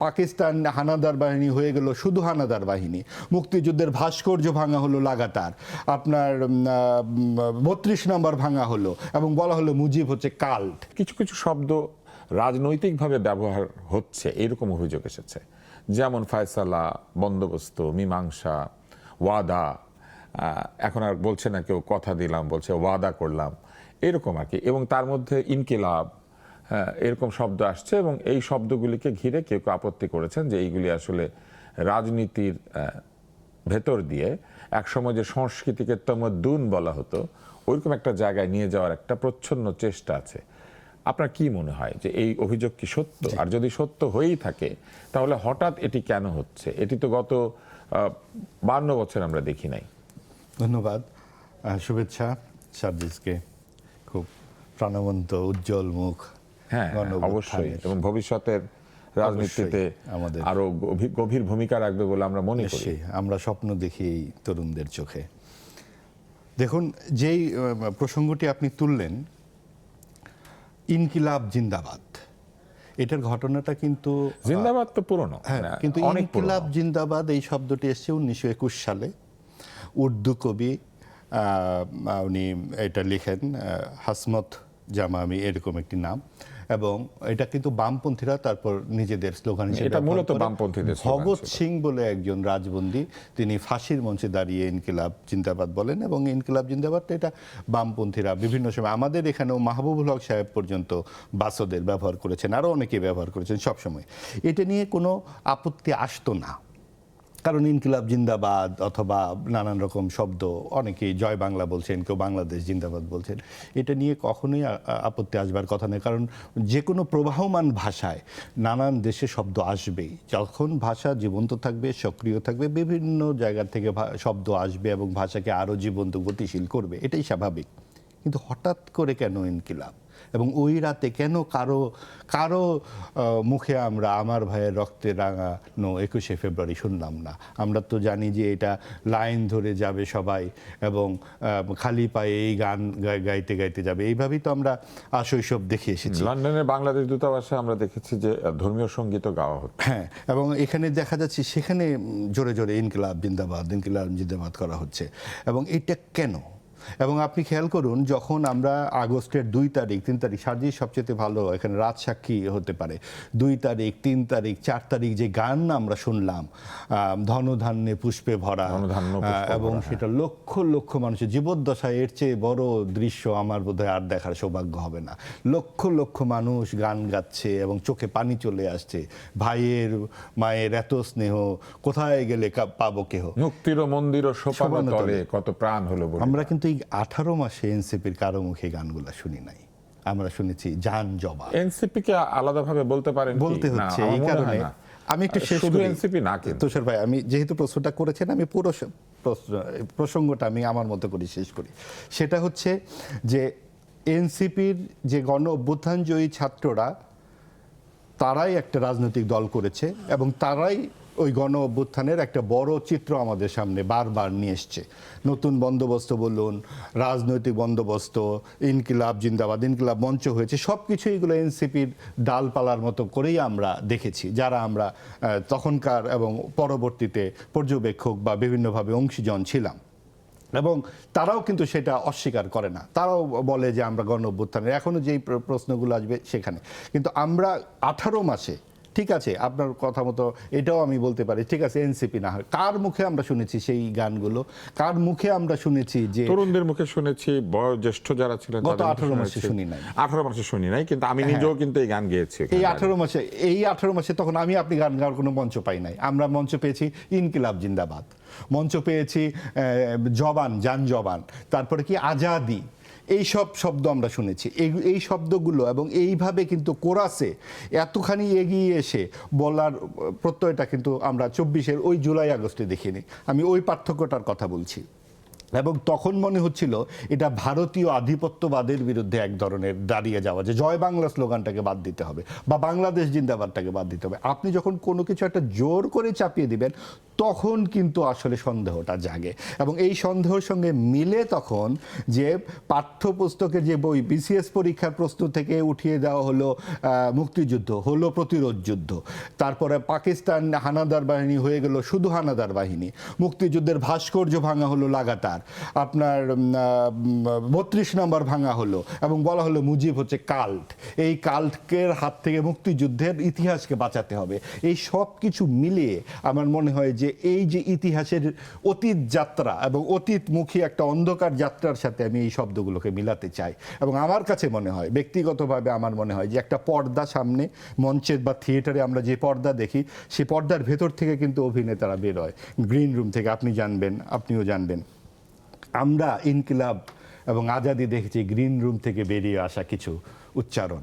পাকিস্তান হানাদার বাহিনী হয়ে গেল শুধু হানাদার বাহিনী, মুক্তিযুদ্ধের ভাস্কর্য ভাঙা হলো লাগাতার, আপনার ৩২ নম্বর ভাঙা হলো এবং বলা হলো মুজিব হচ্ছে কাল্ট। কিছু কিছু শব্দ রাজনৈতিকভাবে ব্যবহার হচ্ছে এরকম অভিযোগ এসেছে, যেমন ফয়সালা, বন্দোবস্ত, মীমাংসা, ওয়াদা। এখন আর বলছে না কেউ কথা দিলাম, বলছে ওয়াদা করলাম, এরকম আর কি। এবং তার মধ্যে ইনকিলাব, এরকম শব্দ আসছে এবং এই শব্দগুলিকে ঘিরে কেউ কেউ আপত্তি করেছেন যে এইগুলি আসলে রাজনীতির ভেতর দিয়ে একসময় যে সংস্কৃতিকে তমদ্দুন বলা হতো ওইরকম একটা জায়গায় নিয়ে যাওয়ার একটা প্রচ্ছন্ন চেষ্টা আছে। আপনার কি মনে হয় যে এই অভিযোগ কি সত্য? আর যদি সত্য হয়েই থাকে তাহলে হঠাৎ এটি কেন হচ্ছে? এটি তো গত 52 বছর আমরা দেখি নাই। ধন্যবাদ, শুভেচ্ছা সার্জিসকে। খুব প্রাণবন্ত উজ্জ্বল মুখ। হ্যাঁ, অবশ্যই, এবং ভবিষ্যতের রাজনীতিতে আমাদের আরো গভীর ভূমিকা রাখবে বলে আমরা মনে করি। আমরা স্বপ্ন দেখি এই তরুণদের চোখে। দেখুন, যেই প্রসঙ্গটি আপনি তুললেন, ইনকিলাব জিন্দাবাদ, এটার ঘটনাটা কিন্তু জিন্দাবাদ তো পুরনো, কিন্তু ইনকিলাব জিন্দাবাদ এই শব্দটি এসেছে 1921 সালে। উর্দু কবি উনি এটা লিখেন, হাসমত জামামি এরকম একটি নাম, এবং এটা কিন্তু বামপন্থীরা তারপর নিজেদের স্লোগান হিসেবে, এটা মূলত বামপন্থীদের স্লোগান। ভগৎ সিং বলে একজন রাজবন্দী, তিনি ফাঁসির মঞ্চে দাঁড়িয়ে ইনকিলাব জিন্দাবাদ বলেন, এবং ইনকিলাব জিন্দাবাদটা এটা বামপন্থীরা বিভিন্ন সময়, আমাদের এখানেও মাহবুবুল হক সাহেব পর্যন্ত বাসদের ব্যবহার করেছেন, আরও অনেকে ব্যবহার করেছেন সবসময়। এটা নিয়ে কোনো আপত্তি আসতো না, কারণ ইনকিলাব জিন্দাবাদ অথবা নানান রকম শব্দ, অনেকেই জয় বাংলা বলছেন, কেউ বাংলাদেশ জিন্দাবাদ বলছেন, এটা নিয়ে কখনোই আপত্তি আসবার কথা নেই। কারণ যে কোনো প্রবাহমান ভাষায় নানান দেশে শব্দ আসবেই। যখন ভাষা জীবন্ত থাকবে, সক্রিয় থাকবে, বিভিন্ন জায়গা থেকে শব্দ আসবে এবং ভাষাকে আরও জীবন্ত, গতিশীল করবে, এটাই স্বাভাবিক। কিন্তু হঠাৎ করে কেন ইনকিলাব, এবং ওই রাতে কেন কারো মুখে আমরা আমার ভাইয়ের রক্তে রাঙানো 21শে ফেব্রুয়ারি শুনলাম না? আমরা তো জানি যে এটা লাইন ধরে যাবে সবাই এবং খালি পায়ে এই গান গাইতে গাইতে যাবে, এইভাবেই তো আমরা শৈশব দেখে এসেছি। লন্ডনের বাংলাদেশ দূতাবাসে আমরা দেখেছি যে ধর্মীয় সঙ্গীতও গাওয়া হচ্ছে। হ্যাঁ, এবং এখানে দেখা যাচ্ছে সেখানে জোরে জোরে ইনকিলাব জিন্দাবাদ, ইনকিলাব জিন্দাবাদ করা হচ্ছে। এবং এটা কেন? এবং আপনি খেয়াল করুন, যখন আমরা আগস্টের 2 তারিখ 3 তারিখ, সার্জিস সবচেয়ে ভালো এখানে রাত সাক্ষী হতে পারে, 2 তারিখ 3 তারিখ 4 তারিখ যে গান আমরা শুনলাম, ধনধান্যে পুষ্পে ভরা, এবং সেটা লক্ষ লক্ষ মানুষের জীবদ্দশায় এর চেয়ে বড় দৃশ্য আমার বোধহয় আর দেখার সৌভাগ্য হবে না। লক্ষ লক্ষ মানুষ গান গাচ্ছে এবং চোখে পানি চলে আসছে। ভাইয়ের মায়ের এত স্নেহ, কোথায় গেলে পাবো কেহ, মুক্তির মন্দির ও সোপান তলে কত প্রাণ হলো। আমরা কিন্তু এই 18 মাসে এনসিপির কারো মুখে গানগুলা শুনি নাই। আমরা শুনেছি জান জবা। এনসিপি কে আলাদাভাবে বলতে পারেন? বলতে হচ্ছে এই কারণে। আমি একটু শেষ করি এনসিপি না, কিন্তু তুষার ভাই, আমি যেহেতু প্রশ্নটা করেছেন, আমি পুরো প্রসঙ্গটা আমি আমার মতো করে শেষ করি। সেটা হচ্ছে যে এনসিপির যে গণ অভ্যুত্থানজয়ী ছাত্ররা, তারাই একটা রাজনৈতিক দল করেছে এবং তারাই ওই গণ অভ্যুত্থানের একটা বড় চিত্র আমাদের সামনে বারবার নিয়ে এসছে। নতুন বন্দোবস্ত বলুন, রাজনৈতিক বন্দোবস্ত, ইনকিলাব জিন্দাবাদ, ইনকিলাব মঞ্চ হয়েছে, সব কিছু এগুলো এনসিপির ডালপালার মতো করেই আমরা দেখেছি, যারা আমরা তখনকার এবং পরবর্তীতে পর্যবেক্ষক বা বিভিন্নভাবে অংশীজন ছিলাম। এবং তারাও কিন্তু সেটা অস্বীকার করে না, তারাও বলে যে আমরা গণ অভ্যুত্থানের, এখনও যেই প্রশ্নগুলো আসবে সেখানে। কিন্তু আমরা 18 মাসে, ঠিক আছে, আপনার কথা মতো এটাও আমি বলতে পারি, ঠিক আছে এনসিপি না হয়, কার মুখে আমরা শুনেছি সেই গানগুলো? কার মুখে আমরা শুনেছি? যে তরুণদের মুখে শুনেছি, বয়োজ্যেষ্ঠ যারা ছিলেন গত 18 মাসে শুনি নাই। 18 মাসে শুনি নাই, কিন্তু আমি নিজেও কিন্তু এই গান গেয়েছি এই 18 মাসে। তখন আপনি গান গাওয়ার কোনো মঞ্চ পাই নাই। আমরা মঞ্চ পেয়েছি ইনকিলাব জিন্দাবাদ, মঞ্চ পেয়েছি জবান, জান জবান, তারপরে কি আজাদি, এই সব শব্দ আমরা শুনেছি। এই শব্দগুলো এবং এইভাবে কিন্তু কোরাসে এতখানি এগিয়ে এসে বলার প্রত্যয়টা কিন্তু আমরা 24-এর ওই জুলাই আগস্টে দেখিনি। আমি ওই পার্থক্যটার কথা বলছি। এবং তখন মনে হচ্ছিল এটা ভারতীয় আধিপত্যবাদের বিরুদ্ধে এক ধরনের দাঁড়িয়ে যাওয়া, যে জয় বাংলা স্লোগানটাকে বাদ দিতে হবে বা বাংলাদেশ জিন্দাবাদটাকে বাদ দিতে হবে। আপনি যখন কোনো কিছু একটা জোর করে চাপিয়ে দিবেন তখন কিন্তু আসলে সন্দেহটা জাগে, এবং এই সন্দেহের সঙ্গে মিলে তখন যে পাঠ্যপুস্তকের যে বই বিসিএস পরীক্ষার প্রশ্ন থেকে উঠিয়ে দেওয়া হলো মুক্তিযুদ্ধ, হলো প্রতিরোধ যুদ্ধ, তারপরে পাকিস্তান হানাদার বাহিনী হয়ে গেল শুধু হানাদার বাহিনী, মুক্তিযুদ্ধের ভাস্কর্য ভাঙা হলো লাগাতার, আপনার 32 নম্বর ভাঙা হলো এবং বলা হলো মুজিব হচ্ছে কাল্ট, এই কাল্টকের হাত থেকে মুক্তিযুদ্ধের ইতিহাসকে বাঁচাতে হবে। এই সব কিছু মিলিয়ে আমার মনে হয় যে এই যে ইতিহাসের অতীত যাত্রা এবং অতীতমুখী একটা অন্ধকার যাত্রার সাথে আমি এই শব্দগুলোকে মিলাতে চাই। এবং আমার কাছে মনে হয়, ব্যক্তিগতভাবে আমার মনে হয় যে একটা পর্দা সামনে, মঞ্চের বা থিয়েটারে আমরা যে পর্দা দেখি সেই পর্দার ভেতর থেকে কিন্তু অভিনেতারা বের হয়, গ্রিন রুম থেকে। আপনি জানবেন, আপনিও জানবেন, আমরা ইনকিলাব এবং আজাদি দেখেছি গ্রিন রুম থেকে বেরিয়ে আসা কিছু উচ্চারণ।